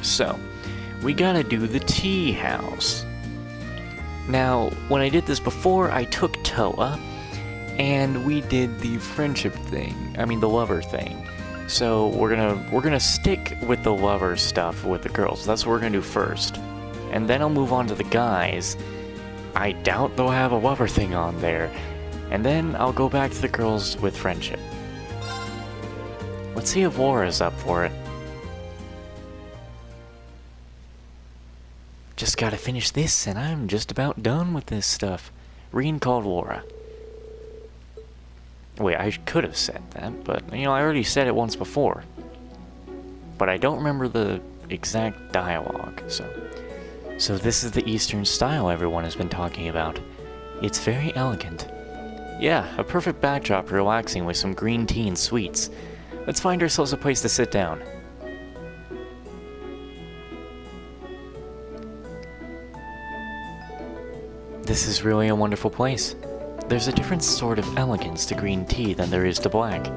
So, we gotta do the tea house. Now, when I did this before, I took Toa, and we did the friendship thing. I mean, the lover thing. So we're gonna stick with the lover stuff with the girls. That's what we're gonna do first, and then I'll move on to the guys. I doubt they'll have a lover thing on there, and then I'll go back to the girls with friendship. Let's see if Laura's up for it. Just gotta finish this, and I'm just about done with this stuff. Reen called Laura. Wait, I could have said that, but, I already said it once before. But I don't remember the exact dialogue, so... So this is the Eastern style everyone has been talking about. It's very elegant. Yeah, a perfect backdrop for relaxing with some green tea and sweets. Let's find ourselves a place to sit down. This is really a wonderful place. There's a different sort of elegance to green tea than there is to black.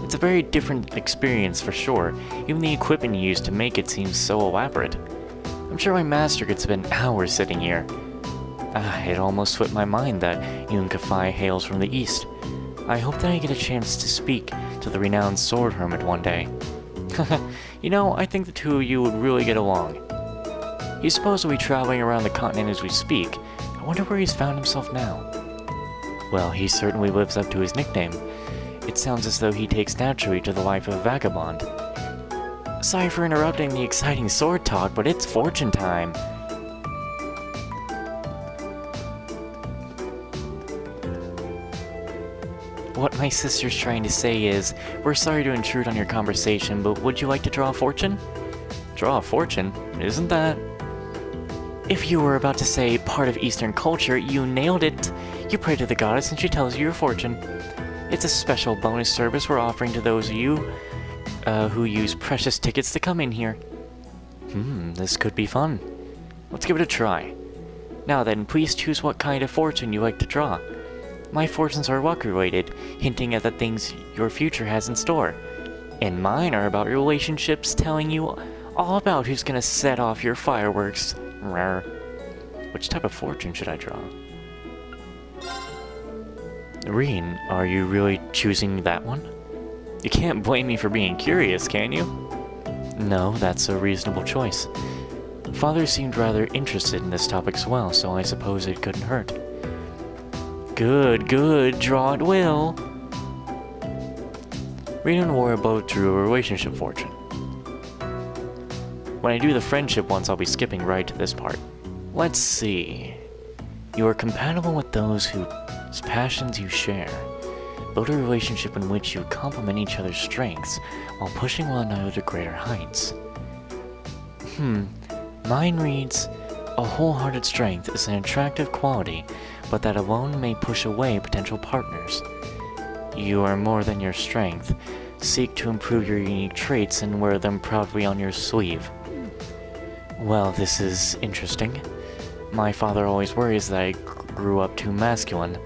It's a very different experience for sure. Even the equipment you use to make it seems so elaborate. I'm sure my master could spend hours sitting here. It almost slipped my mind that Yunkafai hails from the east. I hope that I get a chance to speak to the renowned sword hermit one day. I think the two of you would really get along. He's supposed to be traveling around the continent as we speak. I wonder where he's found himself now. Well, he certainly lives up to his nickname. It sounds as though he takes naturally to the life of a vagabond. Sorry for interrupting the exciting sword talk, but it's fortune time. What my sister's trying to say is, we're sorry to intrude on your conversation, but would you like to draw a fortune? Draw a fortune? Isn't that... If you were about to say part of Eastern culture, you nailed it. You pray to the goddess and she tells you your fortune. It's a special bonus service we're offering to those of you who use precious tickets to come in here. This could be fun. Let's give it a try. Now then, please choose what kind of fortune you like to draw. My fortunes are luck-related, hinting at the things your future has in store. And mine are about relationships, telling you all about who's gonna set off your fireworks. Rawr. Which type of fortune should I draw? Reen, are you really choosing that one? You can't blame me for being curious, can you? No, that's a reasonable choice. Father seemed rather interested in this topic as well, so I suppose it couldn't hurt. Good, draw at will. Reen and Laura both drew a relationship fortune. When I do the friendship ones, I'll be skipping right to this part. Let's see. You are compatible with those whose passions you share. Build a relationship in which you complement each other's strengths while pushing one another to greater heights. Mine reads, a wholehearted strength is an attractive quality, but that alone may push away potential partners. You are more than your strength. Seek to improve your unique traits and wear them proudly on your sleeve. Well, this is interesting. My father always worries that I grew up too masculine.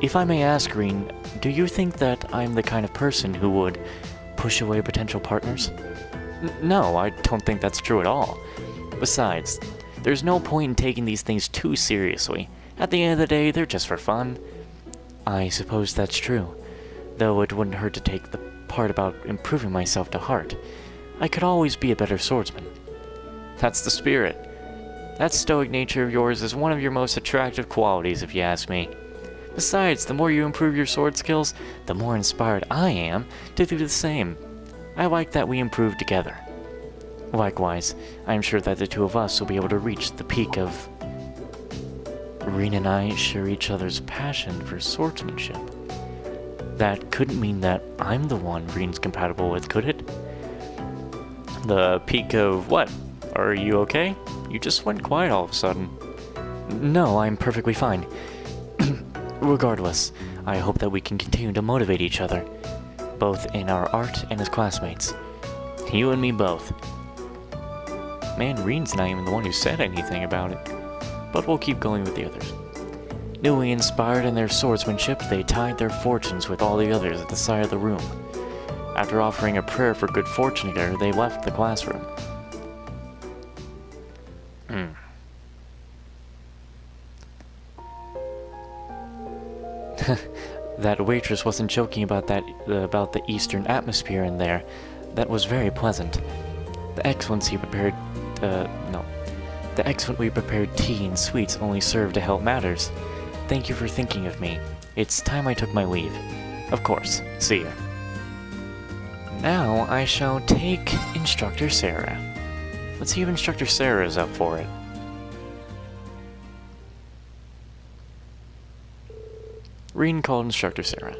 If I may ask, Reen, do you think that I'm the kind of person who would push away potential partners? No, I don't think that's true at all. Besides, there's no point in taking these things too seriously. At the end of the day, they're just for fun. I suppose that's true, though it wouldn't hurt to take the part about improving myself to heart. I could always be a better swordsman. That's the spirit. That stoic nature of yours is one of your most attractive qualities, if you ask me. Besides, the more you improve your sword skills, the more inspired I am to do the same. I like that we improve together. Likewise, I am sure that the two of us will be able to reach the peak of... Reen and I share each other's passion for swordsmanship. That couldn't mean that I'm the one Reen's compatible with, could it? The peak of what? Are you okay? You just went quiet all of a sudden. No, I'm perfectly fine. Regardless, I hope that we can continue to motivate each other, both in our art and as classmates. You and me both. Man, Reen's not even the one who said anything about it. But we'll keep going with the others. Newly inspired in their swordsmanship, they tied their fortunes with all the others at the side of the room. After offering a prayer for good fortune together, they left the classroom. Hmm. That waitress wasn't joking about the Eastern atmosphere in there. That was very pleasant. The excellence you prepared, no. The excellent we prepared tea and sweets only serve to help matters. Thank you for thinking of me. It's time I took my leave. Of course. See ya. Now I shall take Instructor Sarah. Let's see if Instructor Sarah is up for it. Reen called Instructor Sarah.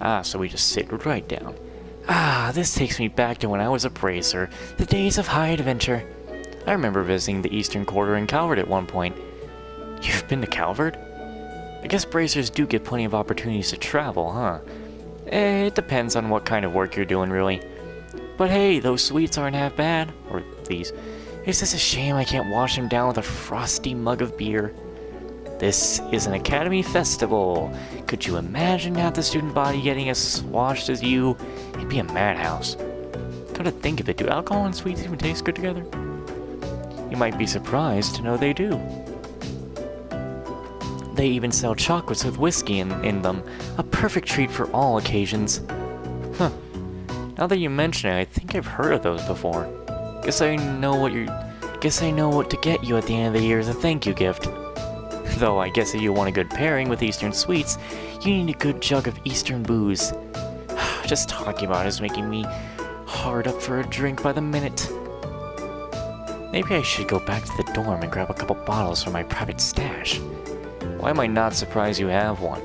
Ah, so we just sit right down. Ah, this takes me back to when I was a bracer, the days of high adventure. I remember visiting the Eastern Quarter in Calvert at one point. You've been to Calvert? I guess bracers do get plenty of opportunities to travel, huh? It depends on what kind of work you're doing, really. But hey, those sweets aren't half bad. Or these. It's just a shame I can't wash them down with a frosty mug of beer. This is an academy festival. Could you imagine half the student body getting as washed as you? It'd be a madhouse. Come to think of it, do alcohol and sweets even taste good together? You might be surprised to know they do. They even sell chocolates with whiskey in them, a perfect treat for all occasions. Huh. Now that you mention it, I think I've heard of those before. Guess I know what to get you at the end of the year as a thank you gift. Though I guess if you want a good pairing with Eastern sweets, you need a good jug of Eastern booze. Just talking about it is making me hard up for a drink by the minute. Maybe I should go back to the dorm and grab a couple bottles from my private stash. Why am I not surprised you have one?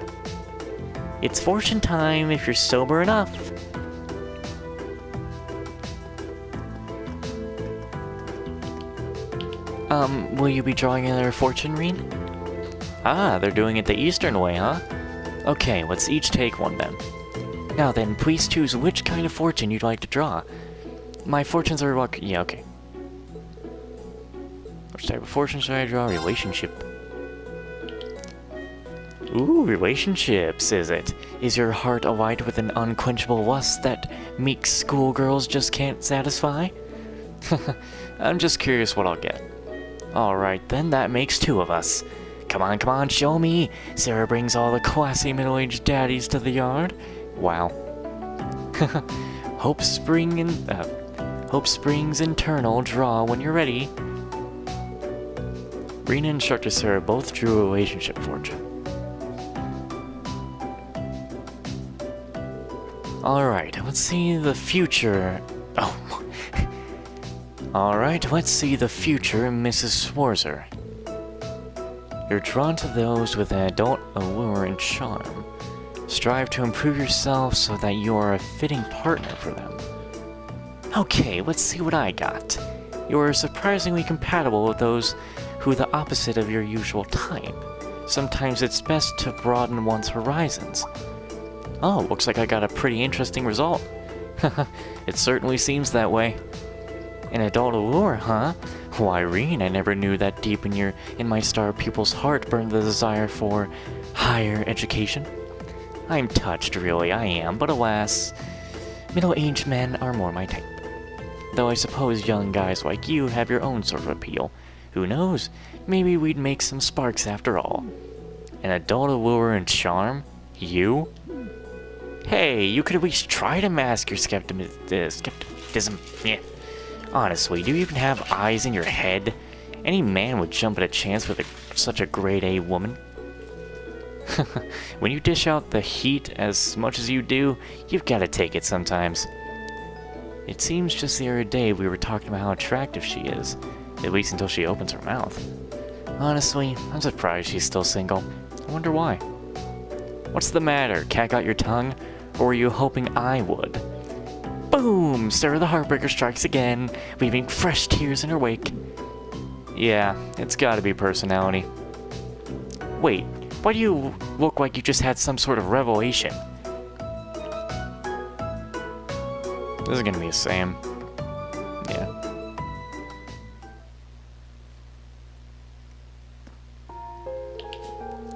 It's fortune time if you're sober enough. Will you be drawing another fortune, Reen? Ah, they're doing it the Eastern way, huh? Okay, let's each take one then. Now then, please choose which kind of fortune you'd like to draw. My fortunes are yeah, okay. Which type of fortune should I draw? Relationship. Ooh, relationships, is it? Is your heart alight with an unquenchable lust that meek schoolgirls just can't satisfy? I'm just curious what I'll get. Alright then, that makes two of us. Come on, show me! Sarah brings all the classy middle-aged daddies to the yard. Wow. Hope Springs internal, draw when you're ready. Reen and Instructor Sarah both drew a relationship fortune. Alright, let's see the future. Oh. Alright, let's see the future, Mrs. Schwarzer. You're drawn to those with an adult allure and charm. Strive to improve yourself so that you are a fitting partner for them. Okay, let's see what I got. You are surprisingly compatible with those who are the opposite of your usual type. Sometimes it's best to broaden one's horizons. Oh, looks like I got a pretty interesting result. It certainly seems that way. An adult allure, huh? Why, Reen, I never knew that deep in my star pupil's heart burned the desire for higher education. I'm touched, really, I am, but alas, middle-aged men are more my type. Though I suppose young guys like you have your own sort of appeal. Who knows? Maybe we'd make some sparks after all. An adult allure and charm? You? Hey, you could at least try to mask your skepticism. Yeah. Honestly, do you even have eyes in your head? Any man would jump at a chance with such a grade A woman. When you dish out the heat as much as you do, you've got to take it sometimes. It seems just the other day we were talking about how attractive she is, at least until she opens her mouth. Honestly, I'm surprised she's still single. I wonder why. What's the matter? Cat got your tongue? Or were you hoping I would? Boom! Sarah the Heartbreaker strikes again, leaving fresh tears in her wake. Yeah, it's gotta be personality. Wait, why do you look like you just had some sort of revelation? This is gonna be the same. Yeah.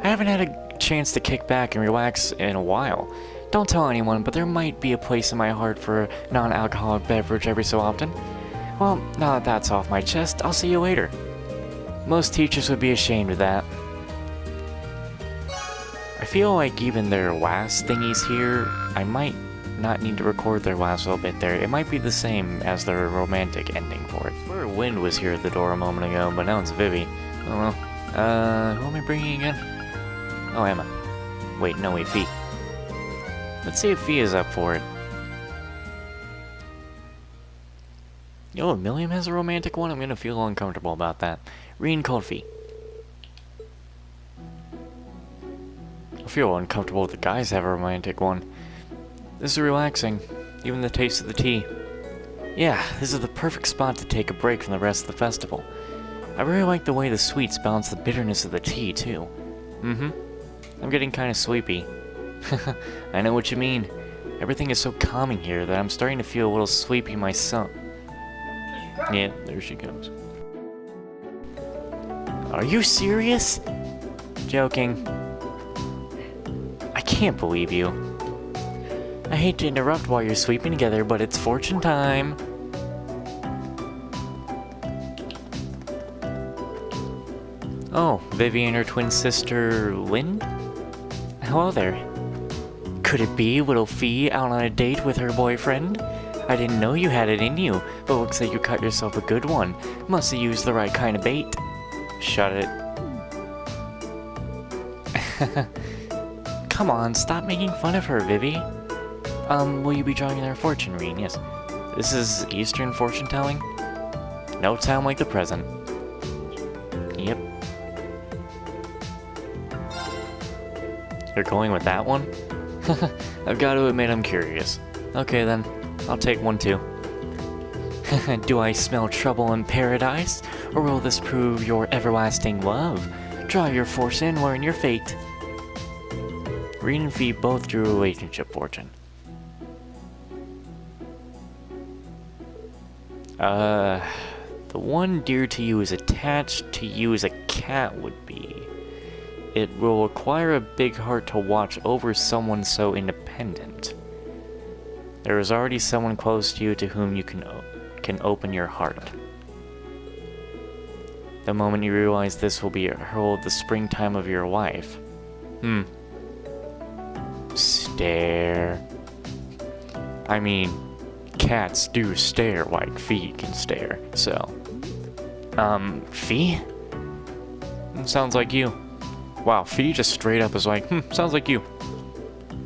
I haven't had a chance to kick back and relax in a while. Don't tell anyone, but there might be a place in my heart for a non-alcoholic beverage every so often. Well, now that that's off my chest, I'll see you later. Most teachers would be ashamed of that. I feel like even their last thingies here, I might not need to record their last little bit there. It might be the same as their romantic ending for it. Where Wind was here at the door a moment ago, but now it's Vivi. Oh well. Who am I bringing again? Oh, Emma. Wait, no, wait, Fee. Let's see if Fee is up for it. Yo, if Milliam has a romantic one, I'm gonna feel uncomfortable about that. Reen called Fee. I feel uncomfortable if the guys have a romantic one. This is relaxing. Even the taste of the tea. Yeah, this is the perfect spot to take a break from the rest of the festival. I really like the way the sweets balance the bitterness of the tea, too. I'm getting kinda sleepy. I know what you mean. Everything is so calming here that I'm starting to feel a little sleepy myself. Yeah, there she goes. Are you serious? Joking. I can't believe you. I hate to interrupt while you're sleeping together, but it's fortune time. Oh, Vivi and her twin sister, Lynn? Hello there. Could it be little Fee out on a date with her boyfriend? I didn't know you had it in you, but looks like you cut yourself a good one. Must have used the right kind of bait. Shut it. Come on, stop making fun of her, Vivi. Will you be drawing their fortune reading? Yes. This is Eastern fortune telling? No time like the present. Yep. You're going with that one? I've got to admit I'm curious. Okay then, I'll take one too. Do I smell trouble in paradise? Or will this prove your everlasting love? Draw your fortune, learn your fate. Reed and Fee both drew relationship fortune. The one dear to you is attached to you as a cat would be. It will require a big heart to watch over someone so independent. There is already someone close to you to whom you can open your heart. The moment you realize this will be the springtime of your life. Stare. I mean, cats do stare like Fee can stare, so. Fee? Sounds like you. Wow, Fee just straight up is like, sounds like you.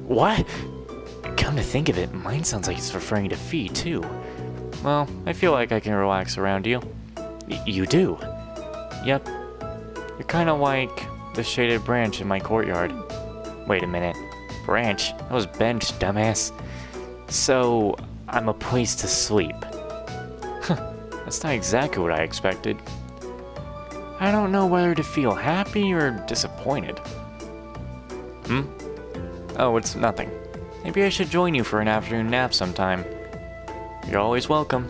What? Come to think of it, mine sounds like it's referring to Fee, too. Well, I feel like I can relax around you. You do? Yep. You're kinda like the shaded branch in my courtyard. Wait a minute. Branch? That was bench, dumbass. So, I'm a place to sleep. That's not exactly what I expected. I don't know whether to feel happy or disappointed. Oh, it's nothing. Maybe I should join you for an afternoon nap sometime. You're always welcome.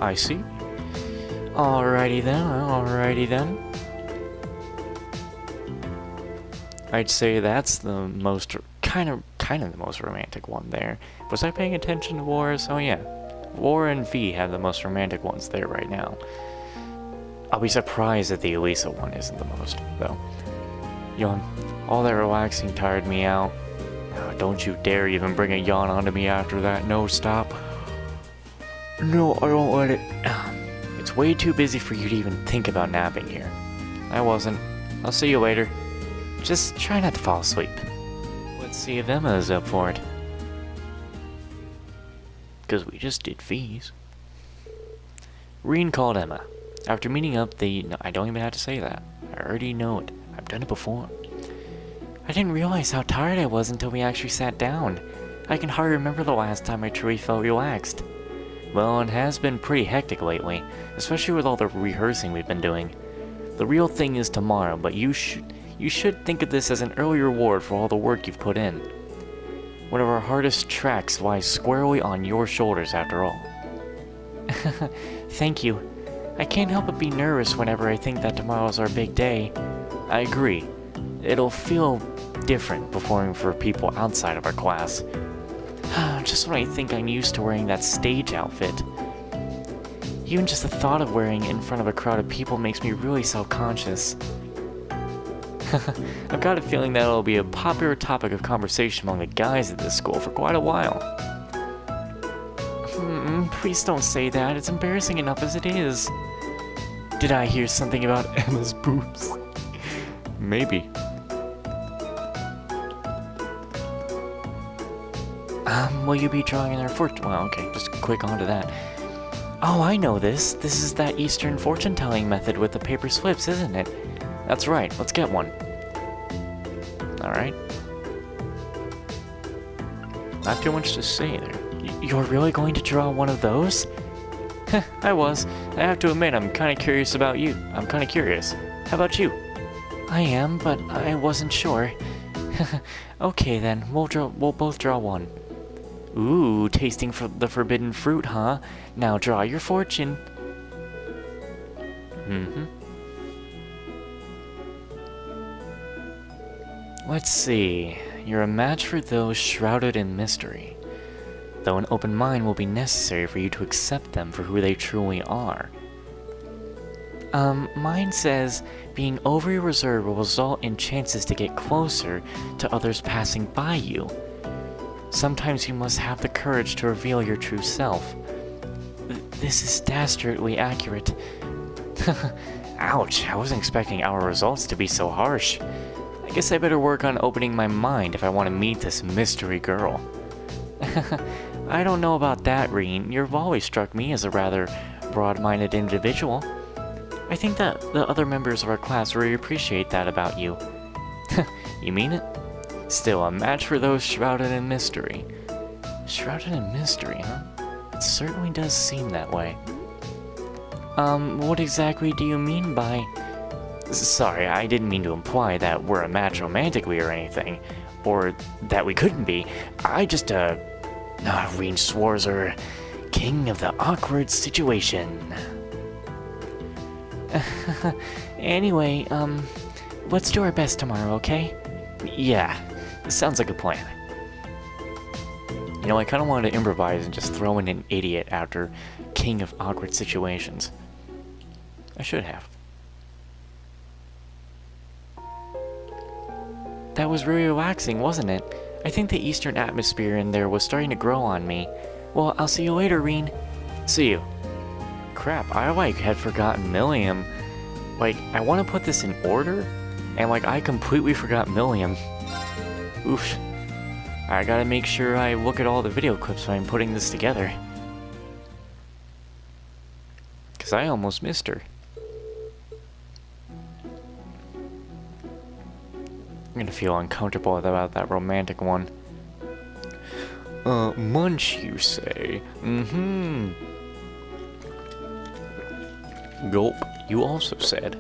I see. Alrighty then. I'd say that's the most, kind of the most romantic one there. Was I paying attention to Laura's? Oh yeah. Laura and V have the most romantic ones there right now. I'll be surprised if the Elisa one isn't the most, though. Yawn. All that relaxing tired me out. Oh, don't you dare even bring a yawn onto me after that. No, stop. No, I don't let it. It's way too busy for you to even think about napping here. I wasn't. I'll see you later. Just try not to fall asleep. Let's see if Emma is up for it. Because we just did fees. Reen called Emma. After meeting up, no, I don't even have to say that. I already know it. I've done it before. I didn't realize how tired I was until we actually sat down. I can hardly remember the last time I truly felt relaxed. Well, it has been pretty hectic lately, especially with all the rehearsing we've been doing. The real thing is tomorrow, but you should think of this as an early reward for all the work you've put in. One of our hardest tracks lies squarely on your shoulders after all. Thank you. I can't help but be nervous whenever I think that tomorrow's our big day. I agree. It'll feel different performing for people outside of our class. Just when I think I'm used to wearing that stage outfit. Even just the thought of wearing it in front of a crowd of people makes me really self-conscious. I've got a feeling that it'll be a popular topic of conversation among the guys at this school for quite a while. Please don't say that. It's embarrassing enough as it is. Did I hear something about Emma's boobs? Maybe. Will you be drawing in our fortune? Well, okay, just click onto that. Oh, I know this. This is that Eastern fortune-telling method with the paper slips, isn't it? That's right. Let's get one. Alright. Not too much to say there. You're really going to draw one of those? I was. I have to admit, I'm kind of curious about you. I'm kind of curious. How about you? I am, but I wasn't sure. Okay then, we'll both draw one. Ooh, tasting the forbidden fruit, huh? Now draw your fortune. Let's see. You're a match for those shrouded in mystery. Though an open mind will be necessary for you to accept them for who they truly are. Mine says, being overly reserved will result in chances to get closer to others passing by you. Sometimes you must have the courage to reveal your true self. This is dastardly accurate. Ouch, I wasn't expecting our results to be so harsh. I guess I better work on opening my mind if I want to meet this mystery girl. I don't know about that, Reen. You've always struck me as a rather broad-minded individual. I think that the other members of our class really appreciate that about you. You mean it? Still, a match for those shrouded in mystery. Shrouded in mystery, huh? It certainly does seem that way. What exactly do you mean by... Sorry, I didn't mean to imply that we're a match romantically or anything. Or that we couldn't be. I just, Reen Schwarzer, king of the awkward situation. Anyway, let's do our best tomorrow, okay? Yeah, sounds like a plan. You know, I kind of wanted to improvise and just throw in an idiot after king of awkward situations. I should have. That was really relaxing, wasn't it? I think the Eastern atmosphere in there was starting to grow on me. Well, I'll see you later, Reen. See you. Crap, I had forgotten Milliam. I want to put this in order, and I completely forgot Milliam. Oof. I gotta make sure I look at all the video clips when I'm putting this together. Because I almost missed her. I'm gonna feel uncomfortable about that romantic one. Munch, you say? Gulp, you also said.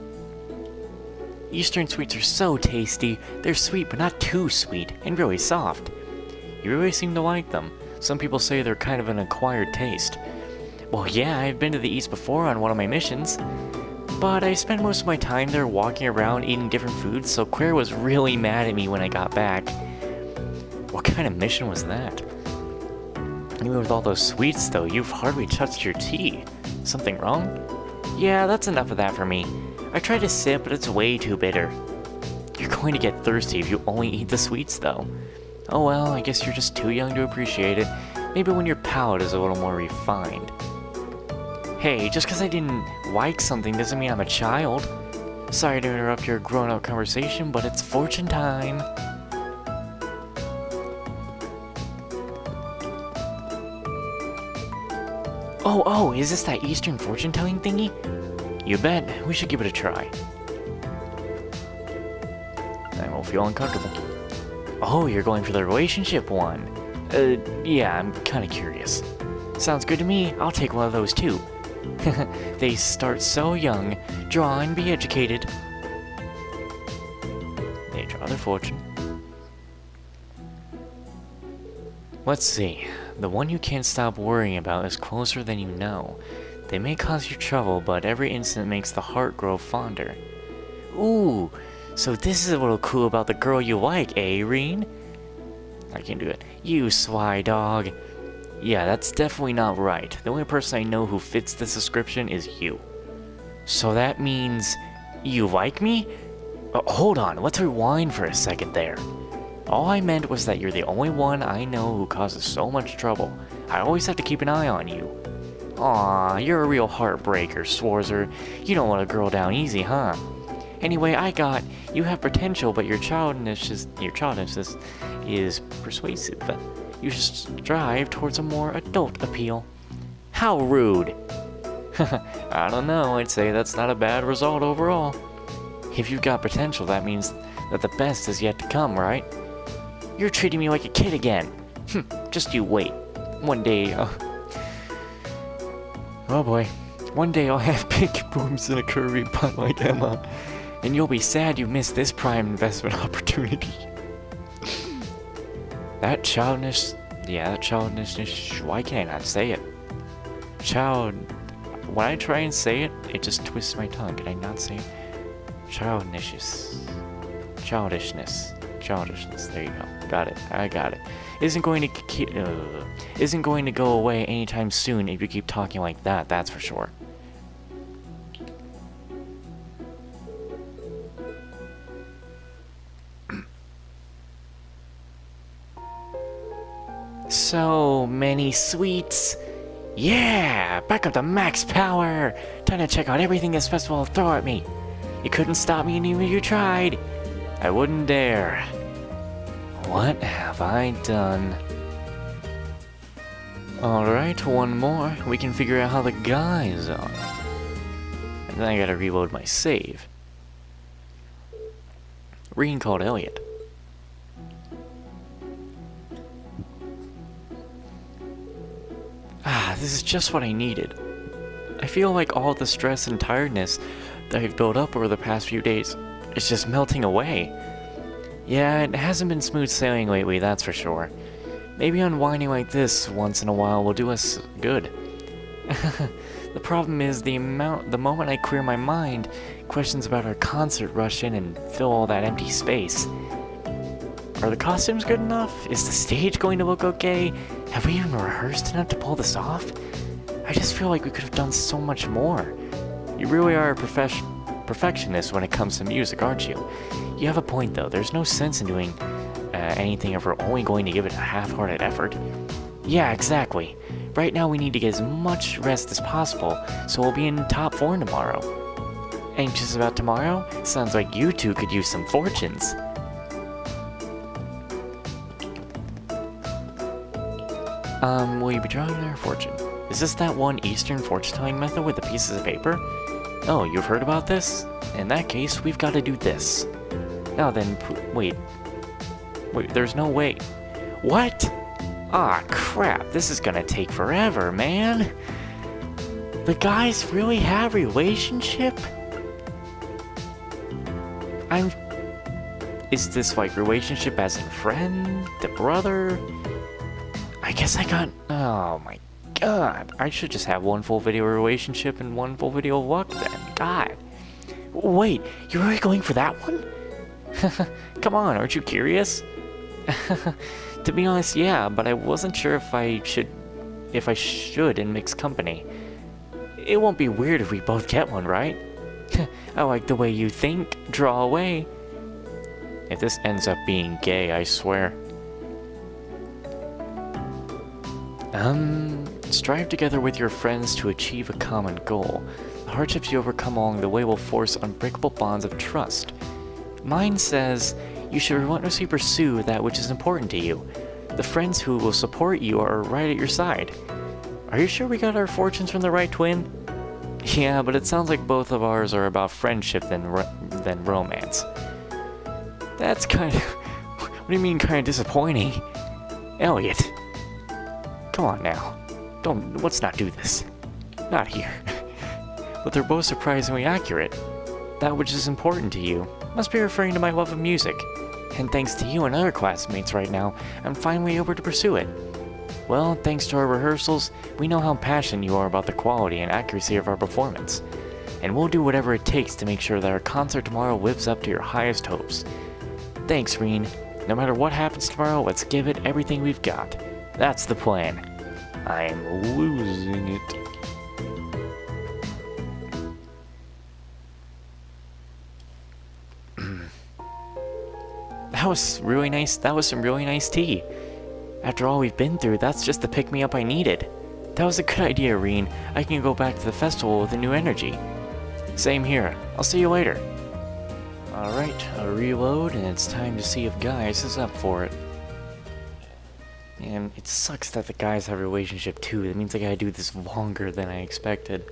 Eastern sweets are so tasty. They're sweet, but not too sweet, and really soft. You really seem to like them. Some people say they're kind of an acquired taste. Well, yeah, I've been to the East before on one of my missions. But I spent most of my time there walking around eating different foods, so Claire was really mad at me when I got back. What kind of mission was that? Even with all those sweets, though, you've hardly touched your tea. Something wrong? Yeah, that's enough of that for me. I tried to sip, but it's way too bitter. You're going to get thirsty if you only eat the sweets, though. Oh well, I guess you're just too young to appreciate it. Maybe when your palate is a little more refined. Hey, just because I didn't like something doesn't mean I'm a child. Sorry to interrupt your grown-up conversation, but it's fortune time. Oh, is this that Eastern fortune-telling thingy? You bet. We should give it a try. I won't feel uncomfortable. Oh, you're going for the relationship one. Yeah, I'm kind of curious. Sounds good to me. I'll take one of those too. They start so young. Draw and be educated. They draw their fortune. Let's see. The one you can't stop worrying about is closer than you know. They may cause you trouble, but every incident makes the heart grow fonder. Ooh, so this is a little cool about the girl you like, eh, Reen? I can do it. You sly dog. Yeah, that's definitely not right. The only person I know who fits this description is you. So that means you like me? Hold on, let's rewind for a second there. All I meant was that you're the only one I know who causes so much trouble. I always have to keep an eye on you. Aw, you're a real heartbreaker, Swarzer. You don't let a girl down easy, huh? Anyway, you have potential, but your childishness is persuasive. You should strive towards a more adult appeal. How rude! I don't know, I'd say that's not a bad result overall. If you've got potential, that means that the best is yet to come, right? You're treating me like a kid again. Just you wait. One day, oh boy. One day I'll have big boobs and a curvy butt like Emma. And you'll be sad you missed this prime investment opportunity. That childishness, why can't I say it? When I try and say it, it just twists my tongue. Can I not say it? Childishness, there you go. Got it, I got it. Isn't going to go away anytime soon if you keep talking like that, that's for sure. So many sweets. Yeah, back up to max power. Time to check out everything this festival will throw at me. You couldn't stop me even if you tried. I wouldn't dare. What have I done? Alright, one more. We can figure out how the guys are. And then I gotta reload my save. Reen called Elliot. This is just what I needed. I feel like all the stress and tiredness that I've built up over the past few days is just melting away. Yeah, it hasn't been smooth sailing lately, that's for sure. Maybe unwinding like this once in a while will do us good. The problem is the moment I clear my mind, questions about our concert rush in and fill all that empty space. Are the costumes good enough? Is the stage going to look okay? Have we even rehearsed enough to pull this off? I just feel like we could have done so much more. You really are a perfectionist when it comes to music, aren't you? You have a point though, there's no sense in doing anything if we're only going to give it a half-hearted effort. Yeah, exactly. Right now we need to get as much rest as possible, so we'll be in top form tomorrow. Anxious about tomorrow? Sounds like you two could use some fortunes. Will you be drawing their fortune? Is this that one Eastern fortune-telling method with the pieces of paper? Oh, you've heard about this? In that case, we've got to do this. Now then, wait, there's no way. What? Ah, crap, this is gonna take forever, man. The guys really have a relationship? Is this like relationship as in friend, the brother? I guess oh my god. I should just have one full video relationship and one full video of luck then. God. Wait, you're really going for that one? Come on, aren't you curious? To be honest, yeah, but I wasn't sure if I should in mixed company. It won't be weird if we both get one, right? I like the way you think. Draw away. If this ends up being gay, I swear. Strive together with your friends to achieve a common goal. The hardships you overcome along the way will force unbreakable bonds of trust. Mine says, you should relentlessly pursue that which is important to you. The friends who will support you are right at your side. Are you sure we got our fortunes from the right twin? Yeah, but it sounds like both of ours are about friendship than romance. That's kind of... What do you mean kind of disappointing? Elliot. Come on now. Let's not do this. Not here. But they're both surprisingly accurate. That which is important to you must be referring to my love of music. And thanks to you and other classmates right now, I'm finally able to pursue it. Well, thanks to our rehearsals, we know how passionate you are about the quality and accuracy of our performance. And we'll do whatever it takes to make sure that our concert tomorrow lives up to your highest hopes. Thanks, Reen. No matter what happens tomorrow, let's give it everything we've got. That's the plan. I'm losing it. That was really nice. That was some really nice tea. After all we've been through, that's just the pick-me-up I needed. That was a good idea, Reen. I can go back to the festival with a new energy. Same here. I'll see you later. Alright, I'll reload, and it's time to see if Gaius is up for it. And it sucks that the guys have a relationship too. It means I gotta do this longer than I expected.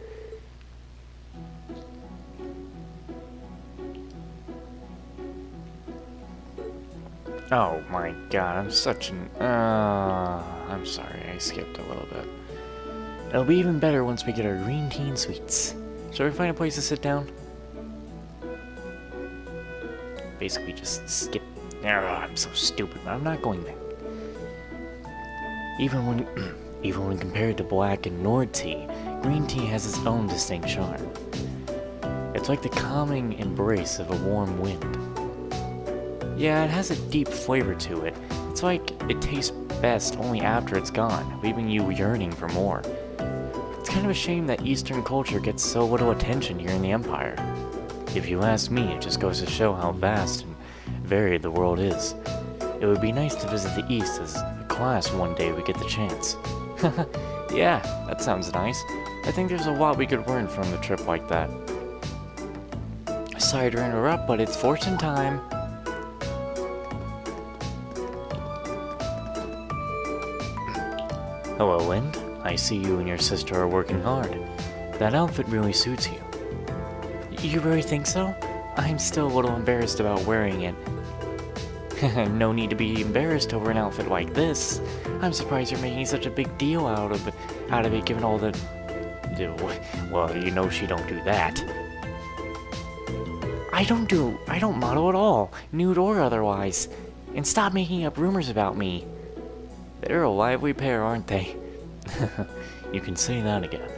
Oh my god, I'm such an... I'm sorry, I skipped a little bit. It'll be even better once we get our green tea and sweets. Shall we find a place to sit down? Basically just skip... I'm so stupid, but I'm not going there. Even when compared to black and Nord tea, green tea has its own distinct charm. It's like the calming embrace of a warm wind. Yeah, it has a deep flavor to it. It's like it tastes best only after it's gone, leaving you yearning for more. It's kind of a shame that Eastern culture gets so little attention here in the Empire. If you ask me, it just goes to show how vast and varied the world is. It would be nice to visit the East as a class one day we get the chance. Yeah, that sounds nice. I think there's a lot we could learn from a trip like that. Sorry to interrupt, but it's fortune time. Hello, Wind. I see you and your sister are working hard. That outfit really suits you. You really think so? I'm still a little embarrassed about wearing it. No need to be embarrassed over an outfit like this. I'm surprised you're making such a big deal out of it given all the... Well, you know she don't do that. I don't model at all, nude or otherwise. And stop making up rumors about me. They're a lively pair, aren't they? You can say that again.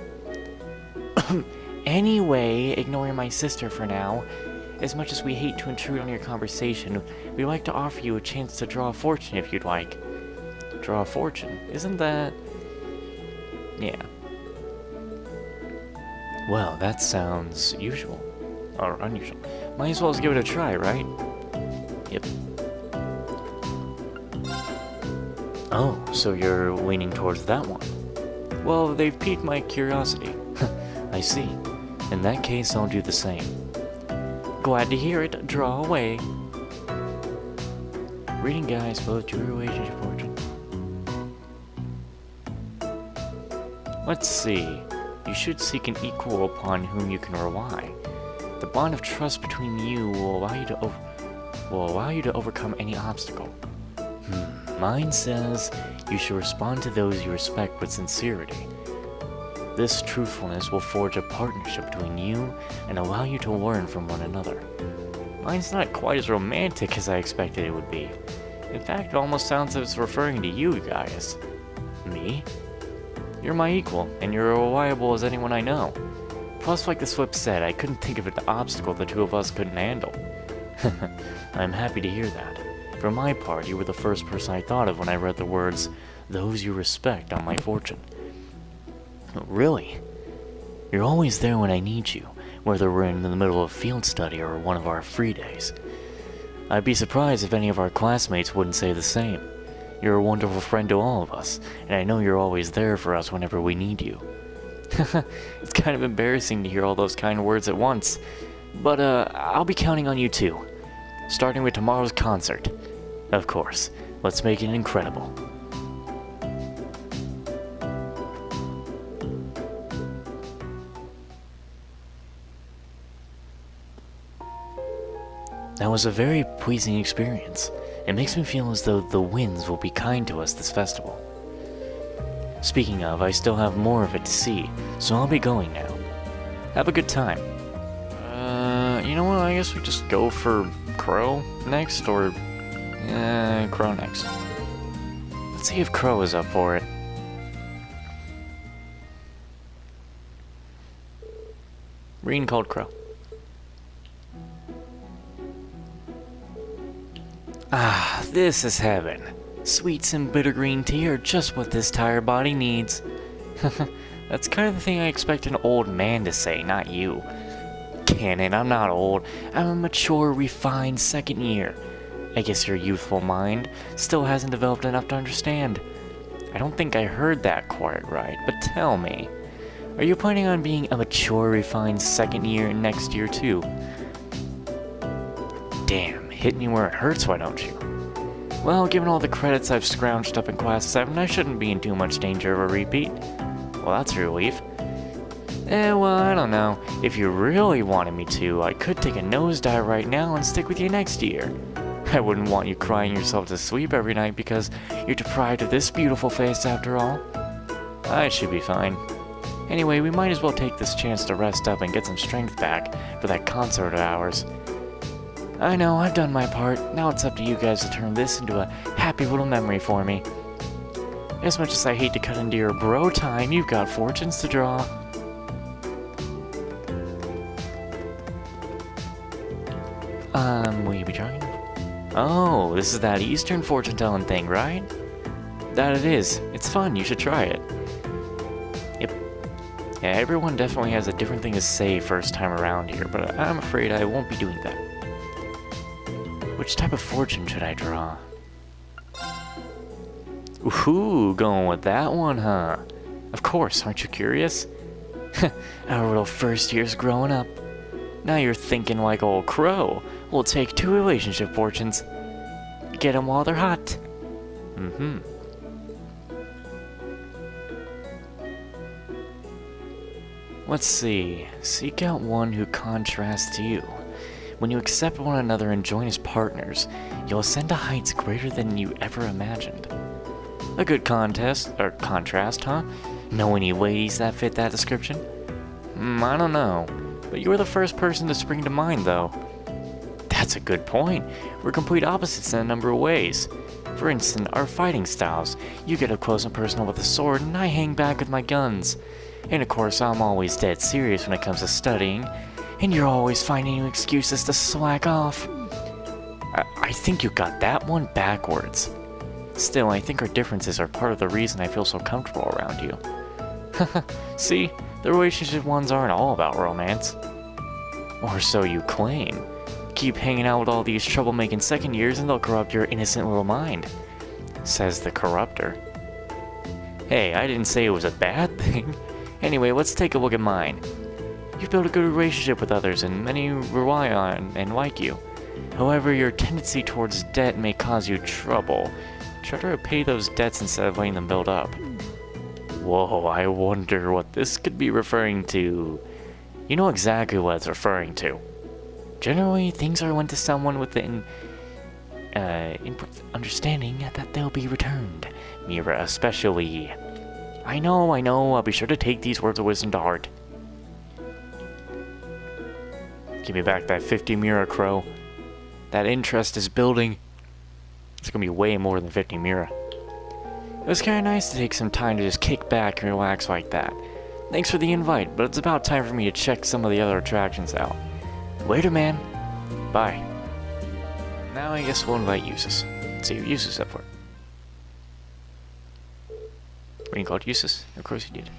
Anyway, ignoring my sister for now. As much as we hate to intrude on your conversation, we'd like to offer you a chance to draw a fortune if you'd like. Draw a fortune? Isn't that... Yeah. Well, that sounds usual. Or unusual. Might as well give it a try, right? Yep. Oh, so you're leaning towards that one. Well, they've piqued my curiosity. I see. In that case, I'll do the same. Glad to hear it. Draw away. Reading guys, both your relationship fortune. Let's see. You should seek an equal upon whom you can rely. The bond of trust between you will allow you to overcome any obstacle. Mine says you should respond to those you respect with sincerity. This truthfulness will forge a partnership between you and allow you to learn from one another. Mine's not quite as romantic as I expected it would be. In fact, it almost sounds as if it's referring to you guys. Me? You're my equal, and you're as reliable as anyone I know. Plus, like the Flip said, I couldn't think of an obstacle the two of us couldn't handle. I'm happy to hear that. For my part, you were the first person I thought of when I read the words, "those you respect," on my fortune. Really? You're always there when I need you, whether we're in the middle of field study or one of our free days. I'd be surprised if any of our classmates wouldn't say the same. You're a wonderful friend to all of us, and I know you're always there for us whenever we need you. It's kind of embarrassing to hear all those kind words at once, but I'll be counting on you too. Starting with tomorrow's concert. Of course, let's make it incredible. That was a very pleasing experience. It makes me feel as though the winds will be kind to us this festival. Speaking of, I still have more of it to see, so I'll be going now. Have a good time. You know what, I guess we just go for Crow next, or... Crow next. Let's see if Crow is up for it. Reen called Crow. Ah, this is heaven. Sweets and bitter green tea are just what this tired body needs. That's kind of the thing I expect an old man to say, not you. Canon, I'm not old. I'm a mature, refined second year. I guess your youthful mind still hasn't developed enough to understand. I don't think I heard that quite right, but tell me, are you planning on being a mature, refined second year next year too? Damn, hit me where it hurts, why don't you? Well, given all the credits I've scrounged up in Class 7, I shouldn't be in too much danger of a repeat. Well, that's a relief. Well, I don't know. If you really wanted me to, I could take a nosedive right now and stick with you next year. I wouldn't want you crying yourself to sleep every night because you're deprived of this beautiful face after all. I should be fine. Anyway, we might as well take this chance to rest up and get some strength back for that concert of ours. I know, I've done my part. Now it's up to you guys to turn this into a happy little memory for me. As much as I hate to cut into your bro time, you've got fortunes to draw. Will you be trying? Oh, this is that Eastern fortune-telling thing, right? That it is. It's fun, you should try it. Yep. Yeah, everyone definitely has a different thing to say first time around here, but I'm afraid I won't be doing that. Which type of fortune should I draw? Ooh, going with that one, huh? Of course, aren't you curious? Our little first year's growing up. Now you're thinking like old Crow. We'll take 2 relationship fortunes. Get them while they're hot. Let's see. Seek out one who contrasts you. When you accept one another and join as partners, you'll ascend to heights greater than you ever imagined. A good contrast, huh? Know any ladies that fit that description? I don't know, but you were the first person to spring to mind, though. That's a good point. We're complete opposites in a number of ways. For instance, our fighting styles. You get up close and personal with a sword, and I hang back with my guns. And of course, I'm always dead serious when it comes to studying, and you're always finding new excuses to slack off. I think you got that one backwards. Still, I think our differences are part of the reason I feel so comfortable around you. See, the relationship ones aren't all about romance. Or so you claim. Keep hanging out with all these troublemaking second years and they'll corrupt your innocent little mind, says the corruptor. Hey, I didn't say it was a bad thing. Anyway, let's take a look at mine. You've built a good relationship with others and many rely on and like you. However, your tendency towards debt may cause you trouble. Try to repay those debts instead of letting them build up. Whoa, I wonder what this could be referring to. You know exactly what it's referring to. Generally, things are lent to someone with the understanding that they'll be returned. Mira especially. I know, I'll be sure to take these words of wisdom to heart. Give me back that 50 Mira, Crow. That interest is building. It's gonna be way more than 50 Mira. It was kinda nice to take some time to just kick back and relax like that. Thanks for the invite, but it's about time for me to check some of the other attractions out. Later, man. Bye. Now I guess we'll invite Eustace. Let's see what Eustace is up for. When you called Eustace? Of course you did.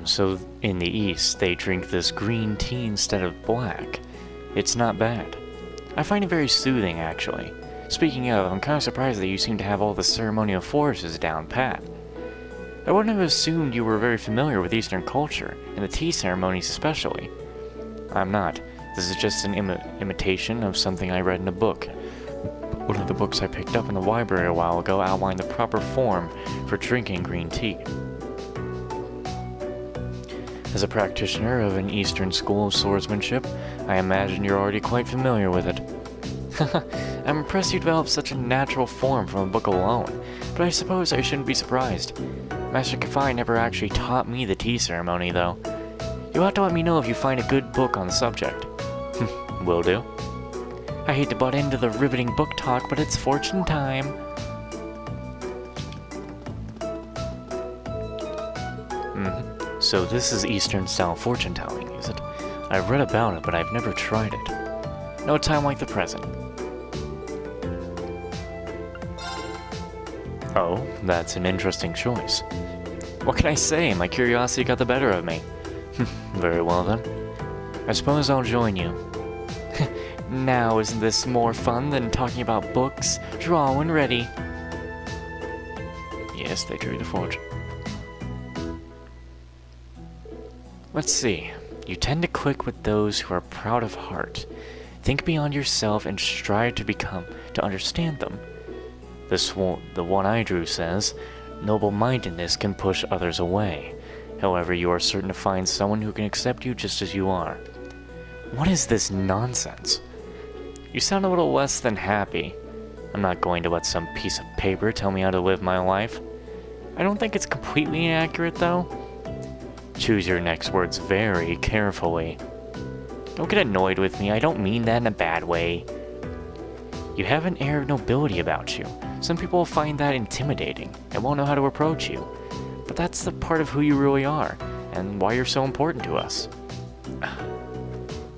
So in the East, they drink this green tea instead of black. It's not bad. I find it very soothing, actually. Speaking of, I'm kind of surprised that you seem to have all the ceremonial flourishes down pat. I wouldn't have assumed you were very familiar with Eastern culture, and the tea ceremonies especially. I'm not. This is just an imitation of something I read in a book. One of the books I picked up in the library a while ago outlined the proper form for drinking green tea. As a practitioner of an Eastern school of swordsmanship, I imagine you're already quite familiar with it. I'm impressed you developed such a natural form from a book alone, but I suppose I shouldn't be surprised. Master Kafai never actually taught me the tea ceremony, though. You'll have to let me know if you find a good book on the subject. Will do. I hate to butt into the riveting book talk, but it's fortune time. So this is Eastern-style fortune-telling, is it? I've read about it, but I've never tried it. No time like the present. Oh, that's an interesting choice. What can I say? My curiosity got the better of me. Very well then. I suppose I'll join you. Now, isn't this more fun than talking about books? Draw when ready. Yes, they drew the forge. Let's see. You tend to click with those who are proud of heart. Think beyond yourself and strive to understand them. The one I drew says, noble-mindedness can push others away. However, you are certain to find someone who can accept you just as you are. What is this nonsense? You sound a little less than happy. I'm not going to let some piece of paper tell me how to live my life. I don't think it's completely inaccurate, though. Choose your next words very carefully. Don't get annoyed with me, I don't mean that in a bad way. You have an air of nobility about you. Some people will find that intimidating and won't know how to approach you. But that's the part of who you really are, and why you're so important to us.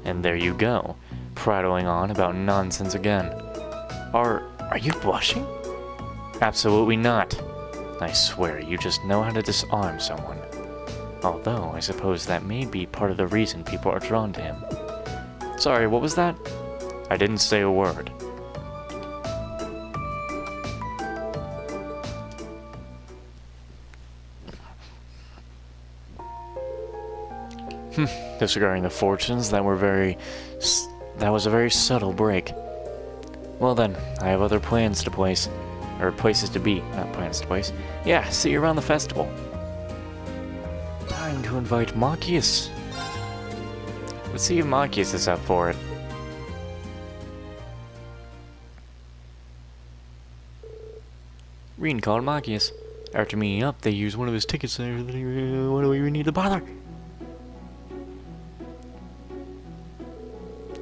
And there you go, prattling on about nonsense again. Are you blushing? Absolutely not. I swear, you just know how to disarm someone. Although, I suppose that may be part of the reason people are drawn to him. Sorry, what was that? I didn't say a word. Disregarding the fortunes, that was a very subtle break. Well then, I have other plans to place. Or places to be, not plans to place. Yeah, see you around the festival. Time to invite Machias. Let's see if Machias is up for it. Reen called Machias. After meeting up, they used one of his tickets. What do we need to bother?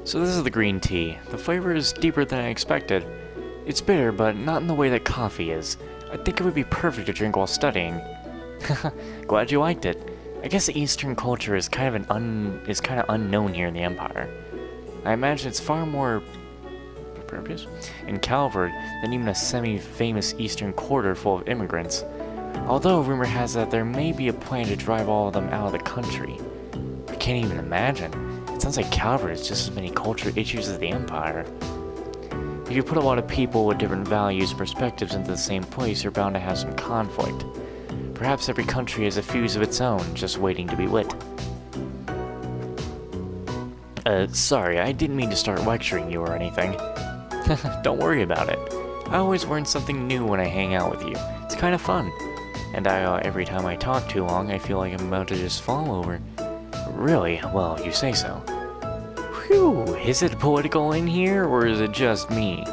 So this is the green tea. The flavor is deeper than I expected. It's bitter, but not in the way that coffee is. I think it would be perfect to drink while studying. Glad you liked it. I guess Eastern culture is kind of unknown here in the Empire. I imagine it's far more in Calvard than even a semi-famous Eastern quarter full of immigrants. Although rumor has that there may be a plan to drive all of them out of the country. I can't even imagine. It sounds like Calvard has just as many cultural issues as the Empire. If you put a lot of people with different values and perspectives into the same place, you're bound to have some conflict. Perhaps every country has a fuse of its own, just waiting to be lit. Sorry, I didn't mean to start lecturing you or anything. Don't worry about it. I always learn something new when I hang out with you. It's kind of fun. And every time I talk too long, I feel like I'm about to just fall over. Really? Well, you say so. Whew, is it political in here, or is it just me?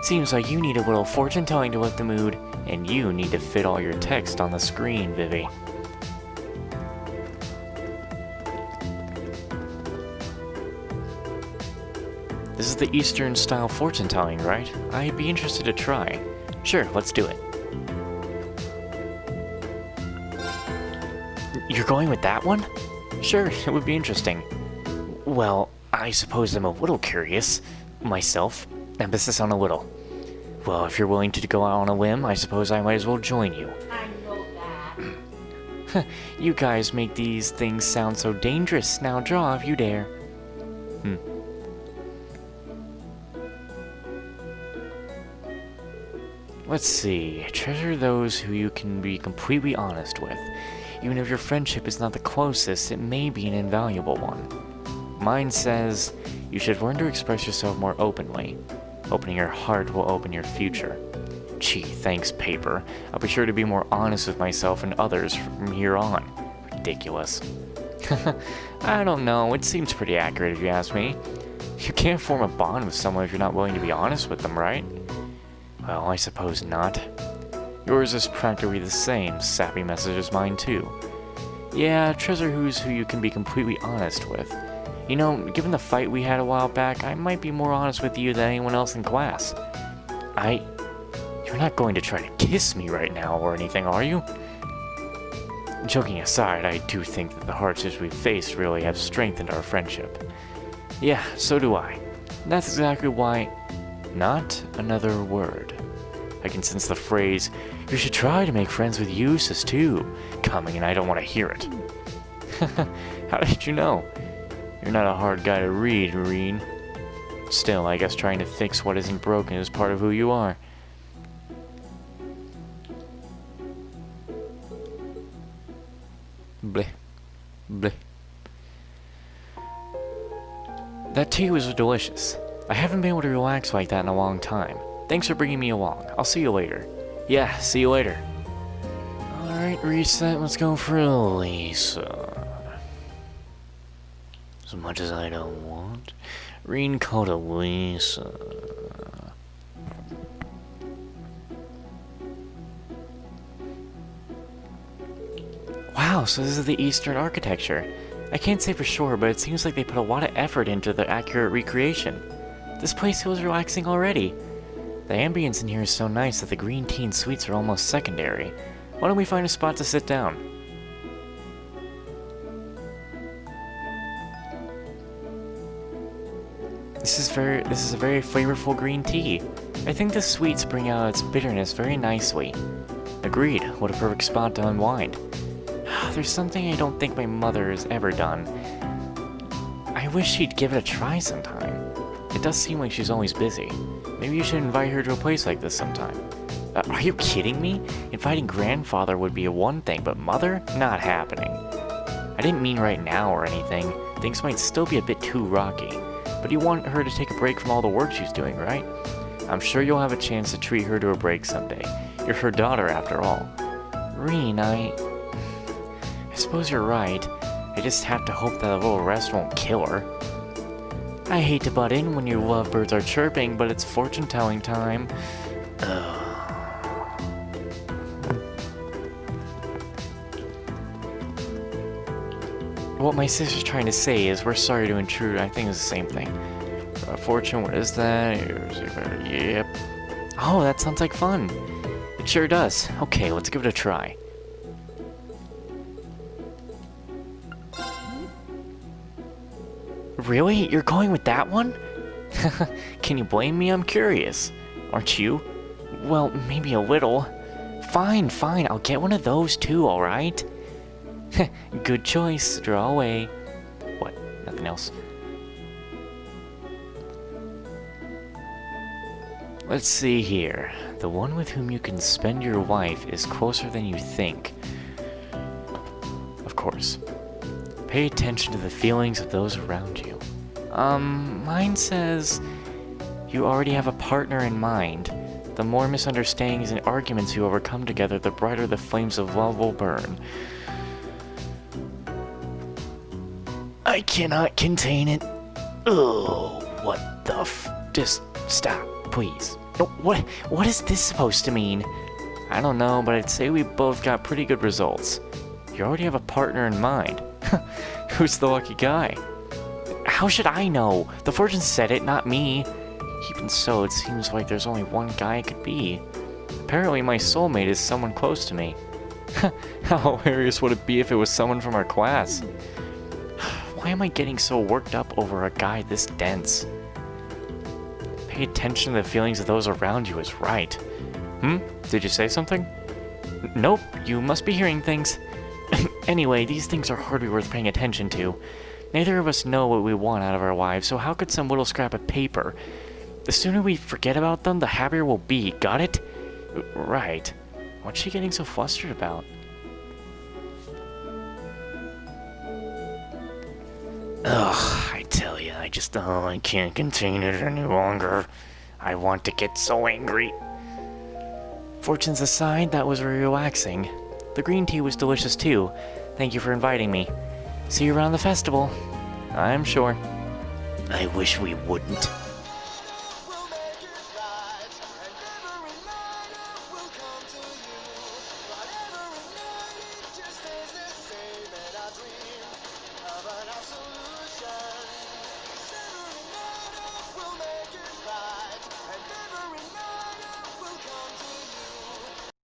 Seems like you need a little fortune-telling to lift the mood, and you need to fit all your text on the screen, Vivi. This is the Eastern-style fortune-telling, right? I'd be interested to try. Sure, let's do it. You're going with that one? Sure, it would be interesting. Well, I suppose I'm a little curious, myself. Emphasis on a little. Well, if you're willing to go out on a limb, I suppose I might as well join you. I know that. You guys make these things sound so dangerous. Now draw if you dare. Let's see. Treasure those who you can be completely honest with. Even if your friendship is not the closest, it may be an invaluable one. Mine says, you should learn to express yourself more openly. Opening your heart will open your future. Gee, thanks, paper. I'll be sure to be more honest with myself and others from here on. Ridiculous. I don't know, it seems pretty accurate if you ask me. You can't form a bond with someone if you're not willing to be honest with them, right? Well, I suppose not. Yours is practically the same sappy message as mine too. Yeah, treasure who's who you can be completely honest with. You know, given the fight we had a while back, I might be more honest with you than anyone else in class. You're not going to try to kiss me right now or anything, are you? Joking aside, I do think that the hardships we've faced really have strengthened our friendship. Yeah, so do I. That's exactly why... Not another word. I can sense the phrase, "You should try to make friends with Eustace too," coming, and I don't want to hear it. How did you know? You're not a hard guy to read, Reen. Still, I guess trying to fix what isn't broken is part of who you are. Bleh. Bleh. That tea was delicious. I haven't been able to relax like that in a long time. Thanks for bringing me along. I'll see you later. Yeah, see you later. Alright, reset. Let's go for Lisa. As much as I don't want. Reen called a Lisa. Wow, so this is the Eastern architecture. I can't say for sure, but it seems like they put a lot of effort into the accurate recreation. This place feels relaxing already. The ambience in here is so nice that the green tea and sweets are almost secondary. Why don't we find a spot to sit down? This is a very flavorful green tea. I think the sweets bring out its bitterness very nicely. Agreed, what a perfect spot to unwind. There's something I don't think my mother has ever done. I wish she'd give it a try sometime. It does seem like she's always busy. Maybe you should invite her to a place like this sometime. Are you kidding me? Inviting grandfather would be one thing, but mother? Not happening. I didn't mean right now or anything. Things might still be a bit too rocky. But you want her to take a break from all the work she's doing, right? I'm sure you'll have a chance to treat her to a break someday. You're her daughter after all. Reen, I suppose you're right. I just have to hope that a little rest won't kill her. I hate to butt in when your lovebirds are chirping, but it's fortune-telling time. What my sister's trying to say is we're sorry to intrude. I think it's the same thing. Fortune, what is that? Yep. Oh, that sounds like fun. It sure does. Okay, let's give it a try. Really? You're going with that one? Can you blame me? I'm curious. Aren't you? Well, maybe a little. Fine, fine. I'll get one of those too, alright? Good choice. Draw away. What? Nothing else? Let's see here. The one with whom you can spend your life is closer than you think. Of course. Pay attention to the feelings of those around you. Mine says you already have a partner in mind. The more misunderstandings and arguments you overcome together, the brighter the flames of love will burn. I cannot contain it. Oh, what the Just stop, please. No, what is this supposed to mean? I don't know, but I'd say we both got pretty good results. You already have a partner in mind. Who's the lucky guy? How should I know? The fortune said it, not me. Even so, it seems like there's only one guy it could be. Apparently my soulmate is someone close to me. How hilarious would it be if it was someone from our class? Why am I getting so worked up over a guy this dense? Pay attention to the feelings of those around you is right. Did you say something? Nope, you must be hearing things. Anyway, these things are hardly worth paying attention to. Neither of us know what we want out of our lives, so how could some little scrap of paper? The sooner we forget about them, the happier we'll be, got it? Right. What's she getting so flustered about? Ugh, I tell you, I can't contain it any longer. I want to get so angry. Fortunes aside, that was very relaxing. The green tea was delicious too. Thank you for inviting me. See you around the festival. I'm sure. I wish we wouldn't.